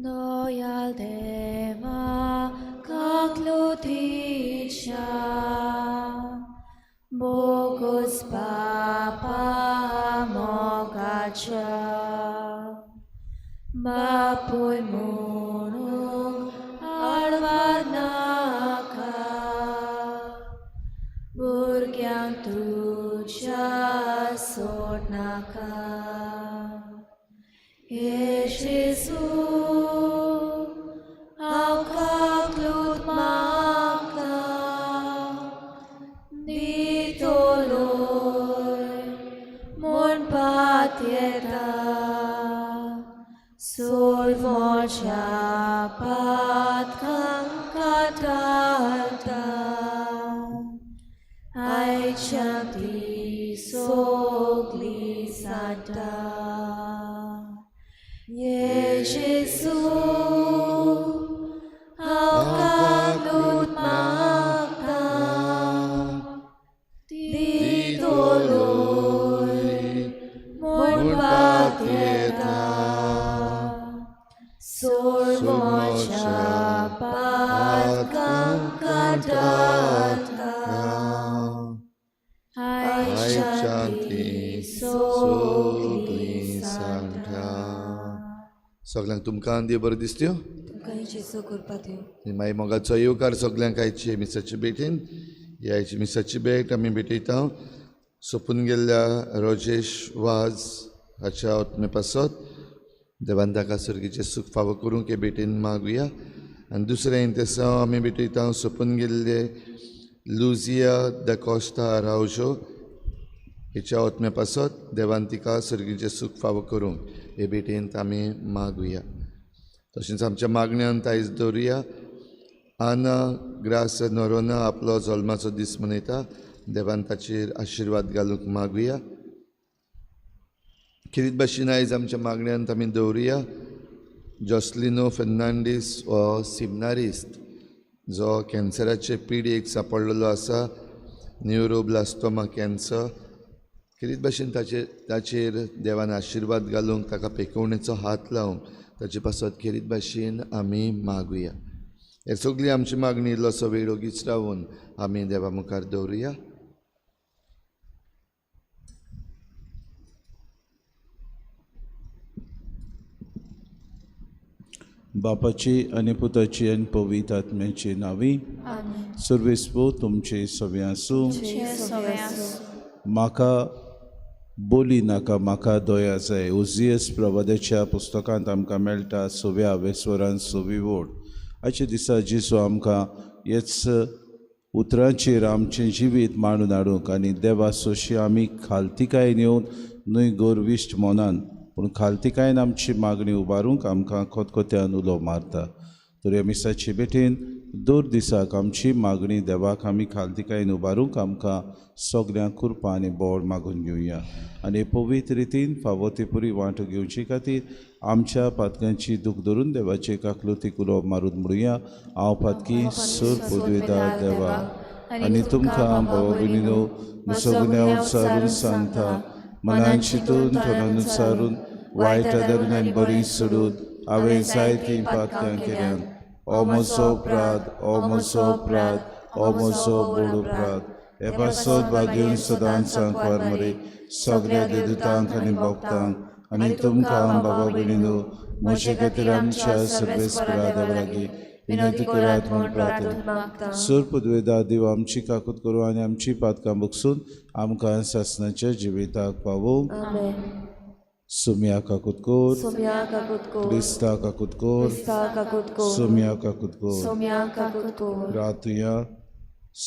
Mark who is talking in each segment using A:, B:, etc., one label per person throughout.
A: Doyal Deva Kaklutisha Bogus Papa Mogacha Bapuy Munung Arvanaka Burgyang Tuja Sotnaka Jesus, au kaklut maka, ditoloi, mon patieta, sul mocha pat katalta, ai chanti sogli santa. Yesu, au kaklut maka, ditoloi, mon patieta, sul mocha pat kankadata, ai chanti sogli santa.
B: सगळ्यांक तुमकां देव बरें दिसत्यो
A: तुमकां जेसू करपा दिवं
B: मागीर मोगाचो येवकार सगळ्यांक आयचे मिसाची भेटीन ही आयची मिसाची भेट आमी भेटयता सोंपून गेल्ल्या रोजेश वाज हाच्या आत्मे पासत देवान ताका सर्गीचे सूख फावो करूंक हे भेटीन मागुया आनी दुसरें तेसा आमी भेटयता सोंपून गेल्ले लुजिया द कॉस्टा रावजो हिच्या आत्मे पासत देवान तिका सर्गीचे सूख फावो करूंक हे भेटेंत आमी मागुया तशेंच आमच्या मागण्यांत आयज दवरुया आना ग्रास नोरोना आपलो जल्माचो दीस मनयता देवान ताचेर आशिर्वाद घालूंक मागुया खेरीत भाशेन आयज आमच्या मागण्यांत आमी दवरुया जॉसलिनो फेर्नांडीस हो सिमनारिस्ट जो कॅन्सराचे पिडेक सांपडलेलो आसा न्युरोब्लास्टोमा कॅन्सर खेरीत भाशेन ताचेर देवान आशिर्वाद घालूंक ताका पेकवणेचो हात लावंक ताचे पासत खेरीत भाशेन आमी मागुया हे सगळी आमची मागणी इल्लोसो वेळ ओगीच रावून आमी देवा मुखार दवरुया
C: बापाची आनी पुताची आनी पवित्र आत्म्याची नांवी सर्वेस्पो तुमचे सगळे आसूं म्हाका बोली नाका म्हाका दया जाय उजियस प्रवादाच्या पुस्तकांत आमकां मेळटा 6व्या स्वरान 6वी ओळ आयच्या दिसा जेजू आमकां हेच उतरांचेर आमचें जिवीत मांडून हाडूंक आनी देवा सोशी आमी खालतिकायेन येवन न्हय गोरविश्ट मोनान पूण खालतिकायेन आमची मागणी उबारूंक आमकां खोतखोत्यान उलो मारता तर ह्या मिसाचे भेटेन दर दिसाक आमची मागणी देवाक आमी खालतिकायेन उबारूंक आमकां सगल्यांक कृपा आनी बोड मागून घेवया आनी पवित्र रितीन फावो ती पुरी वांटो घेवचे खातीर आमच्या पातकांची दूख धरून देवाचे काकलुतीक उलोवप मारून म्हणुया हांव पातकी सर पदवेदार देवा आनी तुमकां भावा भयणीनो सगल्या उत्सारून सांगता मनान चिंतून तोंडान उत्सारून वायट आदरण्यान बरी सोडून हांवें जायतीं पातकां केल्यान ओ म्हजो अपराध ओ म्हजो अपराध ओ म्हजो बोड अपराध हे पासत भाग्यून सदांच सांगवार मरे सगळ्या देदूतांक आनी भक्तांक आनी तुमकां बाबा भयणीनो म्हजे खातीर आमच्या सर्वेस्परा देवा लागीं विनंती करात म्हूण प्रार्थना सर पदवेदार देव आमची काकूत करूं आनी आमची पातकां बगसून आमकां सासणाच्या जिविताक पावोवंक सुम्या काकूत कोर क्रिस्ता काकूत कोर सुम्या काकूत कोर रातुया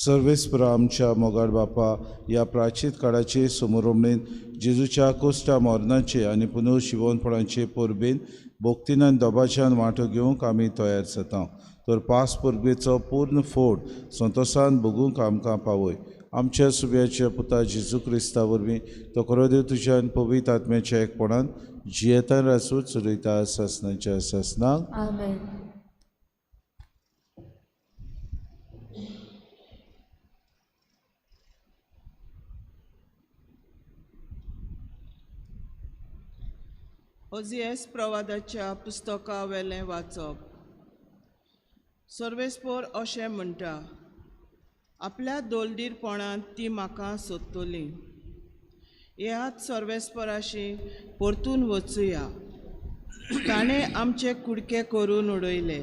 C: सर्वेस्परा आमच्या मोगाड बापा ह्या प्राचीत काळाचे समोरमणेन जेजूच्या कोश्टा मरणाचे आनी पुनर्शिवणपणाचे परबेन भोक्तीनान दोबाच्यान वांटो घेवंक आमी तयार जाता तर पास परबेचो पूर्ण फोड संतोशान भोगूंक आमकां पावय आमच्या सुब्याच्या पुता जेजू क्रिस्ता वरवीं तो खरो तुज्या पवित्र आत्म्याच्या एकपणान जियेता रासूं चलयता सासणाच्या सासणाक
D: ओजिएस प्रवादाच्या पुस्तका वेलें वाचप. सर्वेस्पोर अशें म्हणटा, आपल्या दोलदीरपणांत ती म्हाका सोदतली. ह्यात सर्वेस्पराशी परतून वचुया. ताणें आमचे कुडके करून उडयले,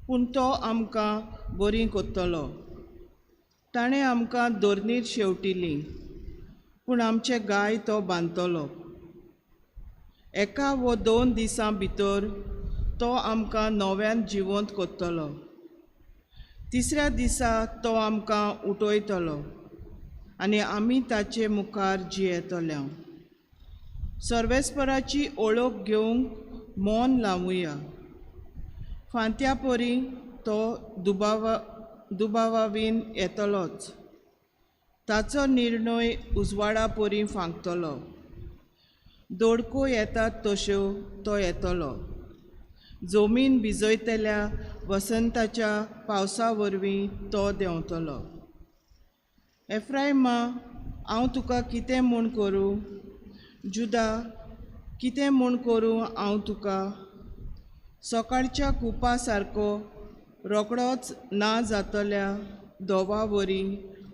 D: पूण तो आमकां बरी कोत्तलो. ताणें आमकां दोर्नीर शेवटिली, पूण आमचे गाय तो बांदतलो. एका वा 2 दिसां भितर तो आमकां नव्यान जिवंत कोत्तलो. तिसऱ्या दिसा तो आमकां उठयतलो आनी आमी ताचे मुखार जियेतले. सर्वेस्पराची ओळख घेवंक मोन लावुया. फांत्या परी तो दुबावावीन येतलोच. ताचो निर्णय उजवाडा परी फांकतलो. दोडको येतात तश्यो तो येतलो. जमीन भिजयतल्या वसंताच्या पावसा वरवीं तो देंवतलो. एफ्रायमा, हांव तुका कितें म्हूण करूं? जुदा, कितें म्हूण करूं हांव तुका? सकाळच्या कुपा सारको रोकडोच ना जातल्या धोवा वरी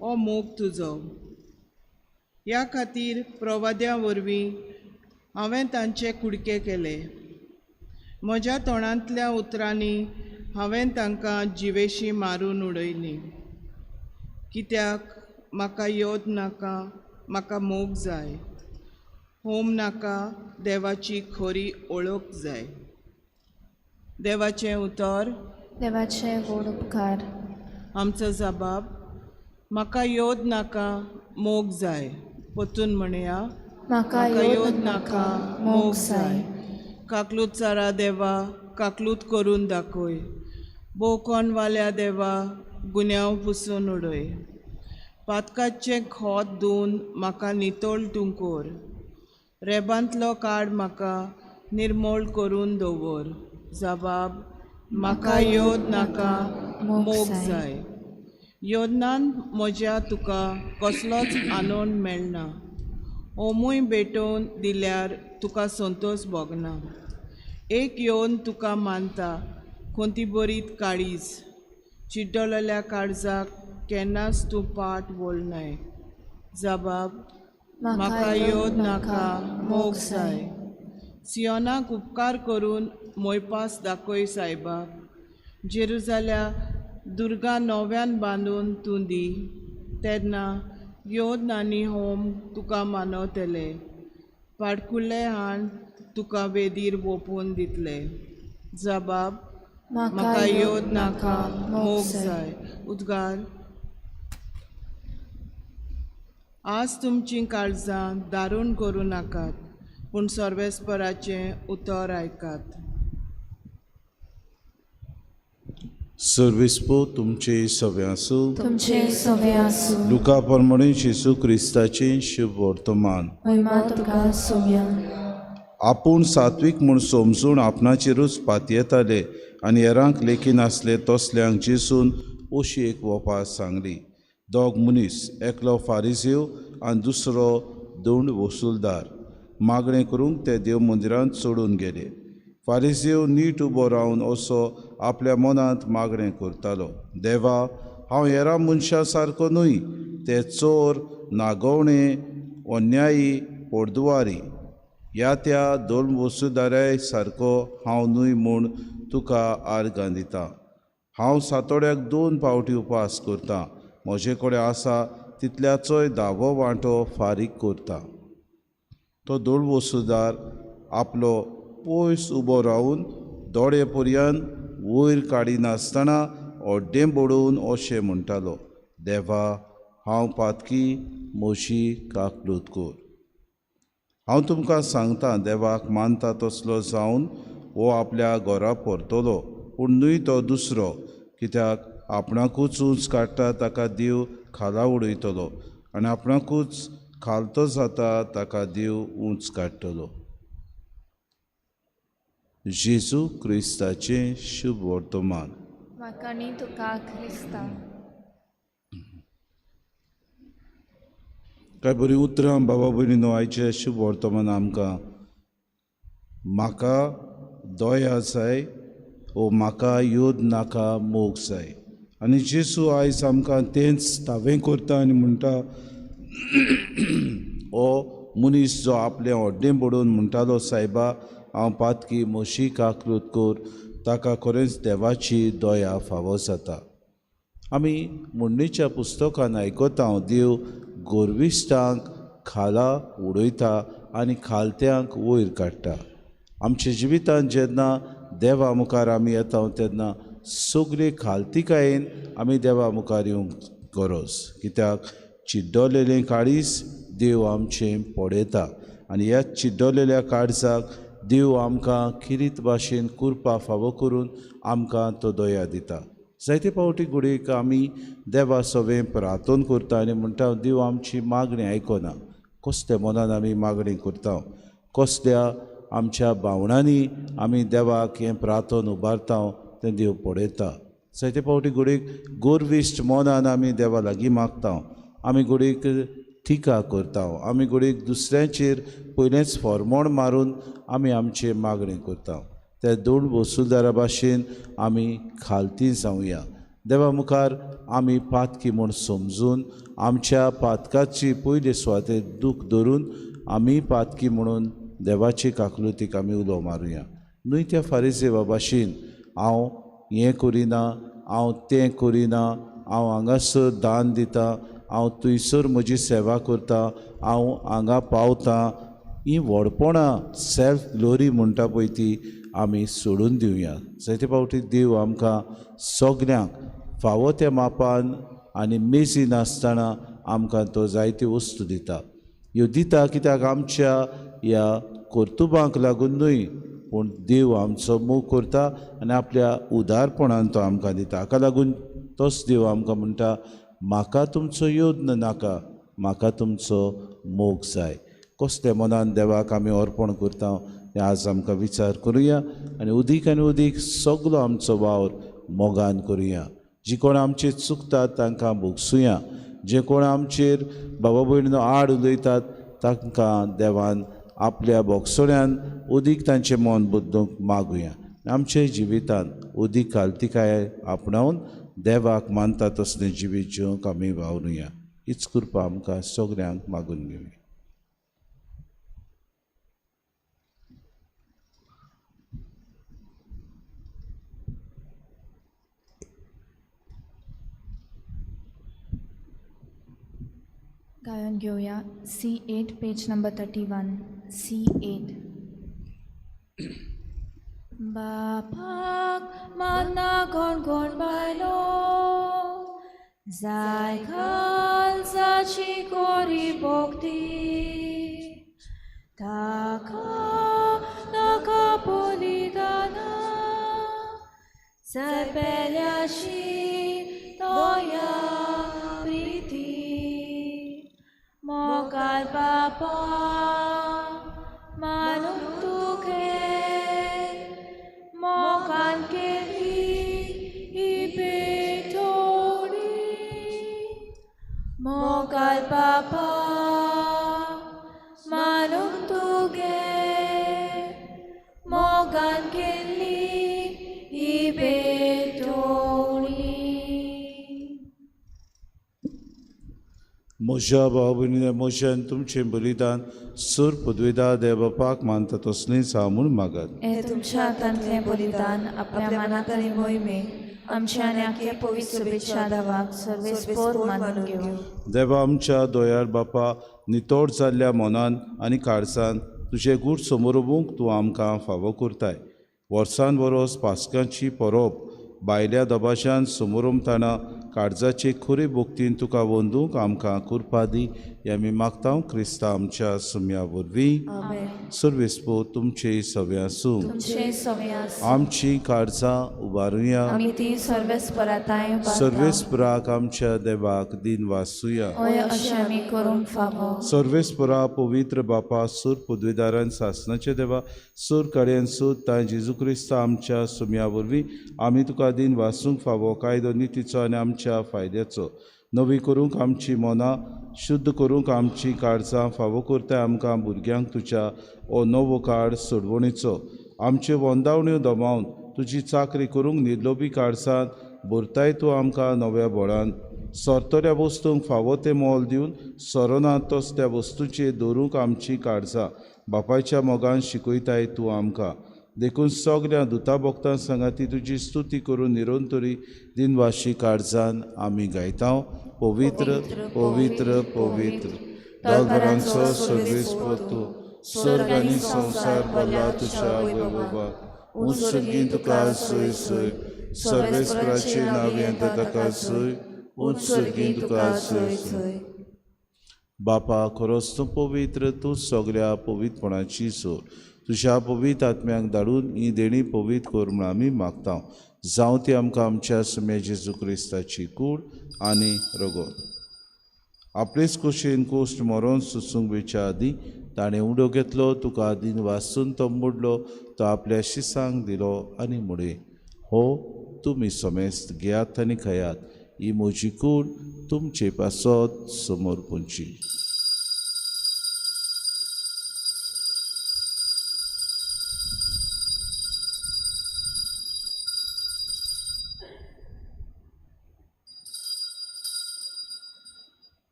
D: हो मोग तुजो. ह्या खातीर प्रवाद्या वरवीं हांवें तांचे कुडके केले. म्हज्या तोंडांतल्या उतरांनी हांवें तांकां जिवेशी मारून उडयली. कित्याक म्हाका योद नाका, म्हाका मोग जाय. होम नाका, देवाची खरी ओळख जाय. देवाचें उतर.
E: देवाचे व्हड उपकार.
D: आमचो जबाब, म्हाका योद नाका, मोग जाय. परतून म्हणया,
E: म्हाका योद नाका, मोग जाय.
D: काकलूत चारा देवा, काकलूत करून दाखय. बोकोन वाल्या देवा, गुन्यांव पुसून उडय. पातकाचें खोत धुवन म्हाका नितळ तूं कर. रेबांतलो काड म्हाका निर्मळ करून दवर. जबाब, म्हाका योद नाका, मोग जाय. योदनान म्हज्या तुका कसलोच आनंद मेळना. ओमूय भेटोवन दिल्यार तुका संतोश भोगना. एक येवन तुका मानता, कोणती बरीत काळीज. चिड्डलेल्या काळजाक केन्नाच तूं पाट वळनाय. जबाब, म्हाका योद नाका, मोग जाय. सियोनाक उपकार करून मोयपास दाखय सायबा. जेरुजाल्या दुर्गा नव्यान बांदून तूं दी. तेन्ना योद आनी होम तुका मानवतले. पाडकुल्ले हाण तुका वेदीर ओपून दितले. जबाब, म्हाका योद नाका, मोग जाय. उद्गार. आज तुमचीं काळजां दारूण करूं नाकात, पूण सर्वेस्पराचें उतर आयकात.
C: सर्वेस्पो तुमचे सवे आसूं.
E: तुमचे सवे आसूं.
C: लुका प्रमाणे जेजू क्रिस्ताचें शुभ वर्तमान.
E: महिमा तुका सोव्या.
C: आपूण सात्वीक म्हूण समजून आपणाचेरूच पातयेताले आनी हेरांक लेखी नासले तसल्यांक जेजून अशी एक वोपास सांगली. 2 मनीस, एकलो फारिझेव आनी दुसरो दंड वसूलदार, मागणें करूंक ते देव मंदिरांत चडून गेले. फारिझेव नीट उबो रावन असो आपल्या मनांत मागणें करतालो, देवा, हांव हेरां मनशां सारको न्हय, ते चोर, नागवणे, अन्यायी, पोरदुवारी. त्या दोन वसूलदाराय सारको हांव न्हय म्हूण तुका आर्गां दितां. हांव सातोड्याक 2 फावटी उपास करतां. म्हजे कडेन आसा तितल्याचोय 10वो वांटो फारीक करता. तो दोन वसूलदार आपलो पयस उबो रावन दोळे पर्यंत वयर काडिनासतना ओड्डें बडोवन अशें म्हणटालो, देवा, हांव पातकी, म्हजी काकलूत कर. हांव तुमकां सांगतां, देवाक मानता तसलो जावन हो आपल्या घरा परतलो, पूण न्हय तो दुसरो, कित्याक आपणाकूच उंच काडटा ताका देव खाला उडयतलो आनी आपणाकूच खालतो जाता ताका देव उंच काडटलो. जेजू क्रिस्ताचें शुभ वर्तमान.
E: म्हाका न्ही तुका क्रिस्ता.
C: काय बरी उतरां बाबा भयणीनो, आयचें शुभ वर्तमान आमकां म्हाका दया जाय ओ म्हाका योद नाका मोग जाय. आनी जेसू आयज आमकां तेंच तावें करता आनी म्हणटा हो मनीस जो आपलें ओड्डें बडोवन म्हणटालो सायबा हांव पातकी मोशीक आकृत कोर, ताका खरेंच देवाची दया फावो जाता. आमी मुन्नेच्या पुस्तकान आयकता देव गोरविश्टांक खाला उडयता आनी खालत्यांक वयर काडटा. आमच्या जिवितांत जेन्ना देवा मुखार आमी येता तेन्ना सगळे खालतिकायेन आमी देवा मुखार येवंक गरज, कित्याक चिड्डोलेलें काळीज देव आमचें पळयता आनी ह्या चिड्डोलेल्या काळजाक देव आमकां किरीत भाशेन कुरपा फावो करून आमकां तो दया दिता. जायते फावटी घडयेक आमी देवा सवें प्रार्थना करता आनी म्हणटा देव आमची मागणी आयकना. कसल्या मनान आमी मागणी करता, कसल्या आमच्या भावनांनी आमी देवाक हें प्रार्थना उबारता तें देव पळयता. जायते फावटी घडयेक गोरविश्ट मनान आमी देवा लागीं मागता, आमी घडयेक टिका करता, आमी घडयेक दुसऱ्यांचेर पयलेंच फॉर्मोण मारून आमी आमचे मागणी करता. त्या दोन वसुलदारा भाशेन आमी खालती जावया. देवा मुखार आमी पातकी म्हूण समजून आमच्या पातकाची पयले सुवातेर दूख धरून आमी पातकी म्हणून देवाची काकलुतीक आमी उलो मारुया. न्हय त्या फारिजेवा भाशेन हांव हें करिना, हांव तें करिना, हांव हांगासर दान दिता, हांव थंयसर म्हजी सेवा करता, हांव हांगा पावतां, ही व्हडपणां सेल्फ ग्लोरी म्हणटा पळय ती आमी सोडून दिवया. जायते फावटी देव आमकां सगल्यांक फावो त्या मापान आनी मेजी नासतना आमकां तो जायत्यो वस्तू दिता. ह्यो दिता कित्याक आमच्या ह्या कर्तुबांक लागून न्हय, पूण देव आमचो मोग करता आनी आपल्या उदारपणान तो आमकां दिता. हाका लागून तोच देव आमकां म्हणटा म्हाका तुमचो योद्न नाका, म्हाका तुमचो मोग जाय. कसल्या मनान देवाक आमी अर्पण करता तें आज आमकां विचार करुया आनी उदीक सगलो आमचो वावर मोगान करुया. जी कोण आमचेर चुकतात तांकां भोगसुया, जे कोण आमचेर भावा भयणीनो आड उलयतात तांकां देवान आपल्या बोगसोड्यान उदीक तांचें मन बदलूंक मागुया. आमचे जिवितांत उदीक खालतिकाय आपणावन देवाक मानता तसलें जिवीत जिवंक आमी वावरुया. हीच कृपा आमकां सगल्यांक मागून घेवया.
E: गायन घेऊया C8 पेज नंबर 31. C8. बापाक माना कोण कोण बायलो जाय घाल जाची कोरी भोगती ताका नाका बलिदाना जाय पेल्याशी दया प्रीती मोगाल बापा मानून तुगे मोगान केली ही बेटोडी मोगाल बापा मानून तुगे मोगान केली ही बेटोडी.
C: म्हज्या भाव भयणीने म्हज्यान तुमचें बलिदान सूर पदवीदार देवबापाक मानता तसलेंच हांव म्हूण मागात.
E: हे तुमच्या हातांतलें बलिदान आपल्या मनांतली मोहिमे आमच्या आनी आख्या पवित्र शुभेच्छा दावाक सर्वेस्पोर मानून घेवं.
C: देवा आमच्या दोयार बापा नितोड जाल्ल्या मनान आनी काळजान तुजे गूढ समोरुंक तूं आमकां फावो करताय. वर्सान वरोस पास्कांची परब भायल्या दबाशान समोरुमतना काळजाचे खरे भोगतीन तुका वंदूंक आमकां कृपा दी हें आमी मागता क्रिस्ता आमच्या सुम्या वरवीं. सर्वेस्पो तुमचे सव्या आसूं. आमची काळजां उबारुया. सर्वेस्पराक आमच्या देवाक दिन वासूया. सर्वेस्परा पवित्र बापा सूर पदवीदारान सासणाचे देवा सूर कडेन सूद तां जेजू क्रिस्ता आमच्या सुम्या वरवीं आमी तुका दिन वासूंक फावो कायदो नितीचो आनी आमच्या फायद्याचो नवी करूंक आमची मनां शुद्ध करूंक आमची काळजां फावो करता आमकां भुरग्यांक तुज्या हो नवो काळ सोडवणीचो आमच्यो वंदावण्यो दबावन तुजी चाकरी करूंक निर्लोभी काळजांत भरताय तूं आमकां नव्या बळान सोरतल्या वस्तूंक फावो तें मोल दिवन सोरोना तोच त्या वस्तूचेर दवरूंक आमची काळजां बापायच्या मोगान शिकयताय तूं आमकां देखून सगल्या दुता भक्तां सांगाती तुजी स्तुती करून निरंतरी दिनवाशी काळजान आमी गायता पवित्र पवित्र पवित्र दोळगरांचो सर्वेस्पर तूं स्वर्ग आनी संवसार भरला तुज्या वैभवाक उत्सर्गी तुका सय सय सर्वेस्पराचें नांव येता ताका सय उत्सर्गी तुका सय सय बापा खरोच तूं पवित्र तूं सगल्या पवित्रपणाची सोर तुज्या पवित्र आत्म्याक धाडून ही देणी पवित्र कर म्हूण आमी मागता जावं ती आमकां आमच्या सुमे जेजू क्रिस्ताची कूड आनी रगत आपलेच कुशीन कोश्ट मरोन सुसूंक वेच्या आदीं ताणें उडो घेतलो तुका आदीन वाचून तो मोडलो तो आपल्या शिसांक दिलो आनी मुडे हो तुमी समेस्त घेयात आनी खयात ही म्हजी कूड तुमचे पासत समोर पोंची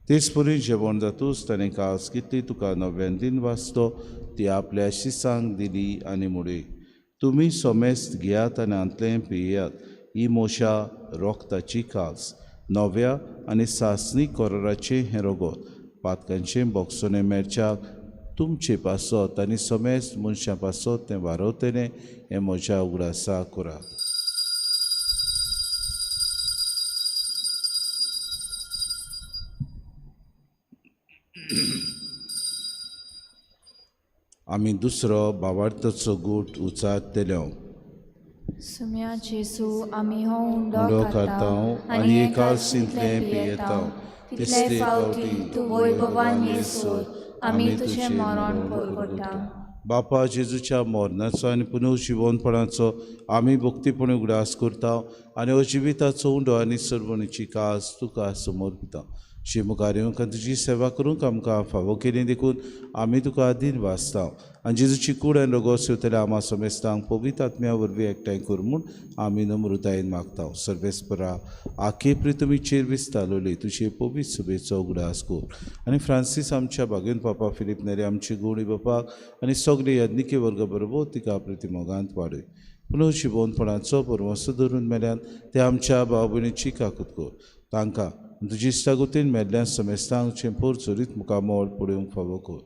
C: तेच परी जेवण जातूच ताणें कास घेतली तुका नव्यान दिन वाचतो ती आपल्या शिसांक दिली आनी मुडे तुमी समेस्त घेयात आनी आंतलें पियेयात ही मोशा रोखताची कास नव्या आनी सासणी कोराचें हें रगत पातकांचें बोगसोने मेरच्याक तुमचे पासत आनी समेस्त मनशां पासत तें वारवतलें हें म्हज्या उगडासा करात आमी दुसरो भावार्थाचो गूट उचारतल्यो
E: सुम्या जेसू आमी हो
C: उंडो
E: उंडो
C: करता आनी एकालसींतलें पियेता तिसरे फावटी
E: तूं वैभवान येसोर आमी तुजें मरण परगटा
C: बापा जेजूच्या मरणाचो आनी पुनर्जिवनपणाचो आमी भक्तीपणे उगडास करता आनी अजिविताचो उंडो आनी सर्वणीची कास तुका समर्पिता शिमुकार्योंक तुजी सेवा करूंक आमकां फावो केली देखून आमी तुका आदीन वाचता आनी जेजूची कूड आनी रगत सेवतले आमा समेस्तांक पवित्र आत्म्या वरवीं एकठांय कर म्हूण आमी नम्रतायेन मागता सर्वेस्परा आखे प्रितुमीचेर विस्तारलोली तुजे पवित्र सभेचो उगडास कर आनी फ्रांसीस आमच्या बागेन पापा फिलीप नेरे आमचे गुणी बापाक आनी सगळे यज्ञिके वर्ग बरोबर तिका प्रतिमोगांत वाडय पुनर्जिवनपणाचो परवंसो धरून मेल्यान ते आमच्या भाव भयणीची काकूत कर तांकां तुजी इश्टागुतीन मेल्ल्यान समेस्तांक चेंपोर चोरीत मुखामोल पळोवंक फावो कर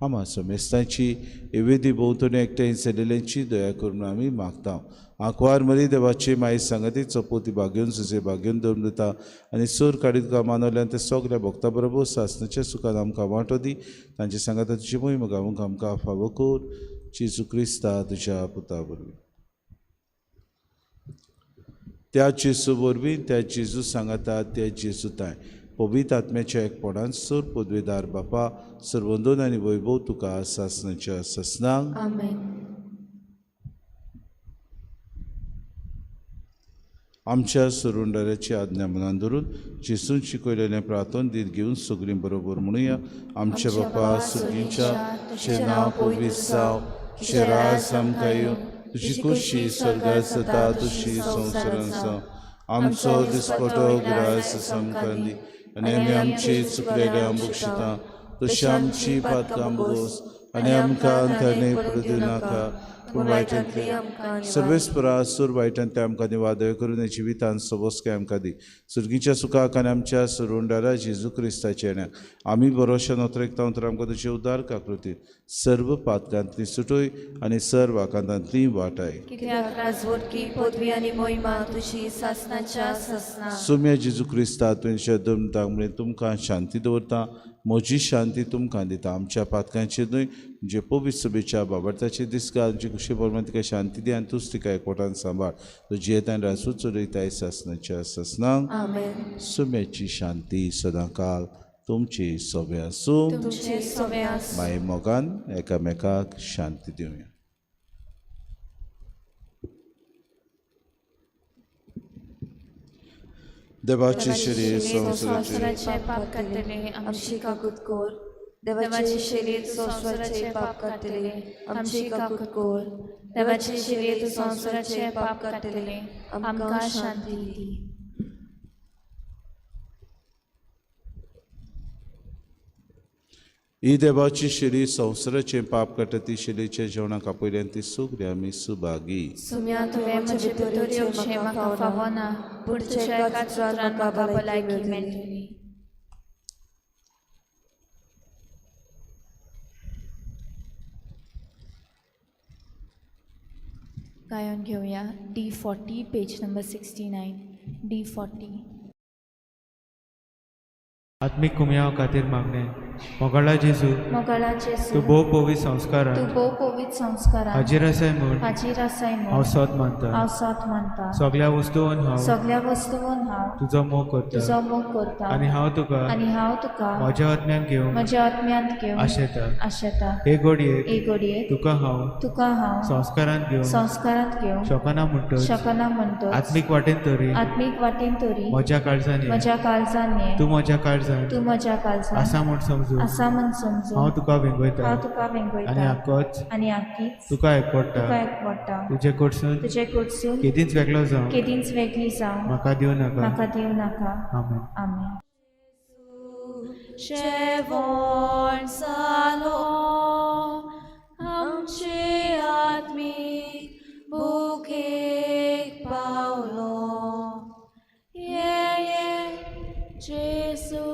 C: आमा समेस्तांची एवेदी भोंवतणी एकठांय जाल्ल्यांची दया करून आमी मागता आंकवार मरी देवाची माई सांगाती चपोती बागेवन सुजे बागेवन दवरून दिता आनी सूर काडीत तुका मानवल्यान ते सगल्या भक्तां बरोबर सासणाच्या सुखान आमकां वांटो दी तांचे सांगाता तुजी मोहीम गावूंक आमकां फावो कर जेजू क्रिस्ता तुज्या पुता वरवीं त्या जेजू वरवीं त्या जेजू सांगाता त्या जेजू ताय पवित्र आत्म्याच्या एकपणान सर पदवेदार बापा सर्वंदोन आनी वैभव तुका सासणाच्या ससनांक
E: आमेन
C: आमच्या सुरुंडाऱ्याची आज्ञा मनान धरून जेजून शिकयलेलें प्रार्थन दीत घेवन सगळीं बरोबर म्हणुया आमच्या बापा सुर्गीच्या तुजें नांव पवित्र जावं तुजें राज आमकां येवं तुजी कुशी स्वर्गांत जाता तशी संवसारांत जावं आमचो दिसपटो ग्रास आमकां दी आनी आमी आमची चुकलेल्या बक्षिता तशी आमची पातकां बोस आनी आमकां अंतरणे पडूं नाका पूण वायटांतले सर्वेस्परा सूर वायटांतले आमकां निवादय करून जिवितांत सबोसके आमकां दी सुर्गीच्या सुखाक आनी आमच्या सुरुंडारा जेजू क्रिस्ताच्या येण्याक आमी बरोशा नोतरेक तांतर आमकां तुजे उद्दार काकृतीन सर्व पातकांतली सुटोय आनी सर्व आकांतांतली वाटाय
E: कित्याक राजवटकी पदवी आनी मोहिमा तुजी सासणाच्या ससना
C: सुम्या जेजू क्रिस्ता तुमच्या धर्मताक म्हळ्यार तुमकां शांती दवरता म्हजी शांती तुमकां दिता आमच्या पातकांचेर न्हय जे पवित्र सभेच्या बाबर्थाचे दिसका आमची खुशी बरोबर तिका शांती दी आनी तूंच तिका एकवटान सांबाळ तुजी येतान रासू चलयताय सासणाच्या ससनांक
E: आमेन
C: सुम्याची शांती सदांकाल तुमची सोबे आसूं
E: तुमचे सवे आसूं
C: माय मोगान एकामेकाक शांती दिवया देवाची शरीर संवसाराचे
E: संवसाराचे पाप काढतले आमची काकूत कोर देवाचे शरीर संवसाराचे पाप काढतले आमची काकूत कोर देवाचे शरीर संवसाराचे पाप काढतले आमकां शांती दी.
C: ही देवाची शिरी संवसाराचे पाप काडटा शिरीचे जेवणाक आपयल्यान ती सुगली आमी सुभागी.
E: सुम्या तुवें म्हजे भितर येवचें म्हाका फावो ना पूण तुज्या एकाच उतरान म्हाका भलायकी मेळटली. गायन घेवया D40 पेज नंबर 69 D40.
F: आत्मिक कुमयाव खातीर मागणे मोगळा जेजू
E: मोगळा
F: तूं
E: जेजू
F: भोव पवित्र संस्कारां
E: तूं भोव पवित्र संस्कारां
F: हाजीर आसाय म्हूण
E: हाजीर आसाय
F: हांव
E: म्हूण
F: सोत मानता.
E: हांव सोत मानता.
F: सगळ्या वस्तूंवन हांव
E: सगळ्या वस्तूंवन हांव
F: तुजो मोग करता
E: तुजो मोग करता
F: आनी हांव तुका
E: आनी हांव तुका
F: म्हज्या आत्म्यान घेवन
E: म्हज्या आत्म्यांत घेवन
F: आशेता.
E: आशेता.
F: हे घडयेक
E: एक घडयेक
F: तुका हांव
E: तुका हांव
F: संस्कारांत घेवन
E: संस्कारांत घेवन
F: शकना म्हणटच
E: शकना म्हणटच
F: आत्मीक वाटेन तरी
E: आत्मीक वाटेन तरी
F: म्हज्या काळजान ये.
E: म्हज्या काळजान ये.
F: तूं म्हज्या काळजान
E: तूं म्हज्या काळजान
F: आसा म्हूण समजून
E: आसा म्हूण समजून
F: हांव तुका वेंगयता
E: हांव तुका
F: आनी
E: वेंगयता
F: आक्कोच
E: आनी आख्खीच
F: तुका एकवडटा.
E: तुका एकवडटा.
F: तुजे कडसून
E: तुजे कडसून
F: केदींच वेगळो जावं
E: केदींच वेगळी जावं
F: म्हाका दिवं नाका.
E: म्हाका दिवं नाका.
F: आमेन.
E: आमेन. जेवण जालो आमचे आत्मीक भुकेक पावलो. ये जेजू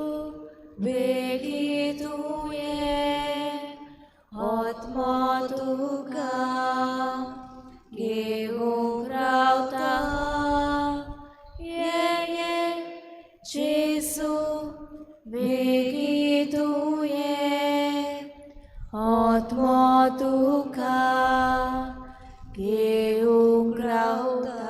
E: बेगी तूं ये आत्मा तुका घेवूंक रावता. ये जेजू बेगी तूं ये आत्मा तुका घेवूंक रावता.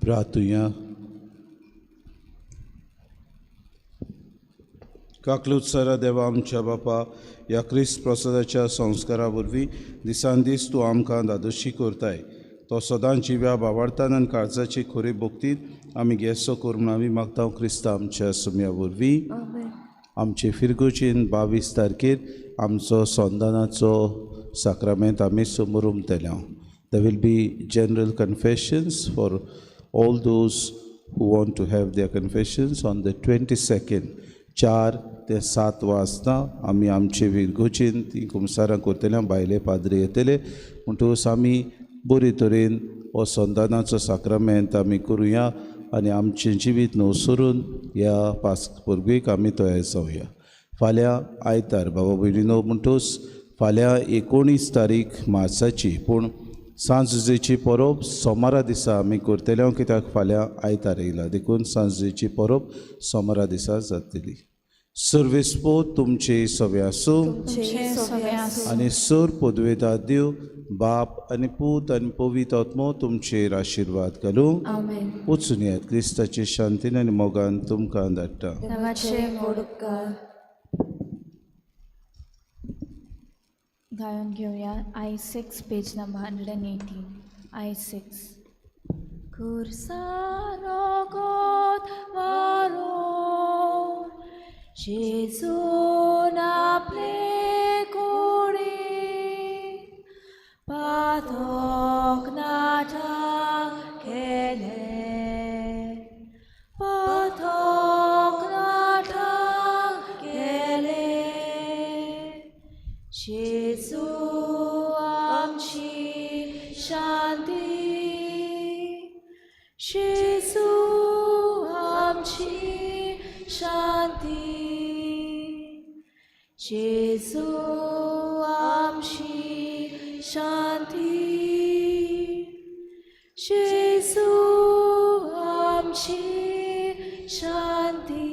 C: प्रार्थुया. काकलुत्सरा देवा आमच्या बापा ह्या क्रिस्त प्रसादाच्या संस्कारा वरवीं दिसान दीस तूं आमकां दादोशी करताय. तो सदांच जिव्या बावार्थान आनी काळजाची खोरी भोगतीन आमी गेसो करून आमी मागता क्रिस्ता आमच्या सुम्या वरवीं. आमचे फिरगोचीन 22 तारखेर आमचो संदानाचो साक्रामेंत आमी समोर उमतल्या. There will be general confessions for all those who want to have their confessions on the 22nd. 4 ते 7 वाजता आमी आमचे विरगोचीन ती कुमसारां करतले. भायले पाद्री येतले म्हणटकूच आमी बरे तरेन हो संदानाचो साक्रामेंत आमी करुया आनी आमचें जिवीत न्हवसरून ह्या पास्क परबेक आमी तयार जावया. फाल्यां आयतार बाबा भयणीनो म्हणटूच फाल्यां 19 तारीख मार्चाची पूण सांजेची परब सोमारा दिसा आमी करतले कित्याक फाल्यां आयतार येयला देखून सांजेची परब सोमारा दिसा जातली. सर्वेस्पो तुमचे सवे आसूं
E: तुमचे सवे आसूं
C: आनी सर पदवेता दिव बाप आनी पूत आनी पवित्र आत्मो तुमचेर आशिर्वाद घालूं.
E: आमेन.
C: वचून येयात क्रिस्ताचे शांतीन आनी मोगान तुमकां धाडटा.
E: देवाचे व्हड उपकार. गायन घेऊया I6 पेज नंबर 118. I6. खुर्सारो गोत वारो जेजून आपले कोडे पाथोक नाटा केले पाथोक नाटा केले जेजू आमची शांती जेजू आमची शांती जेजू आमची शांती जेजू आमची शांती.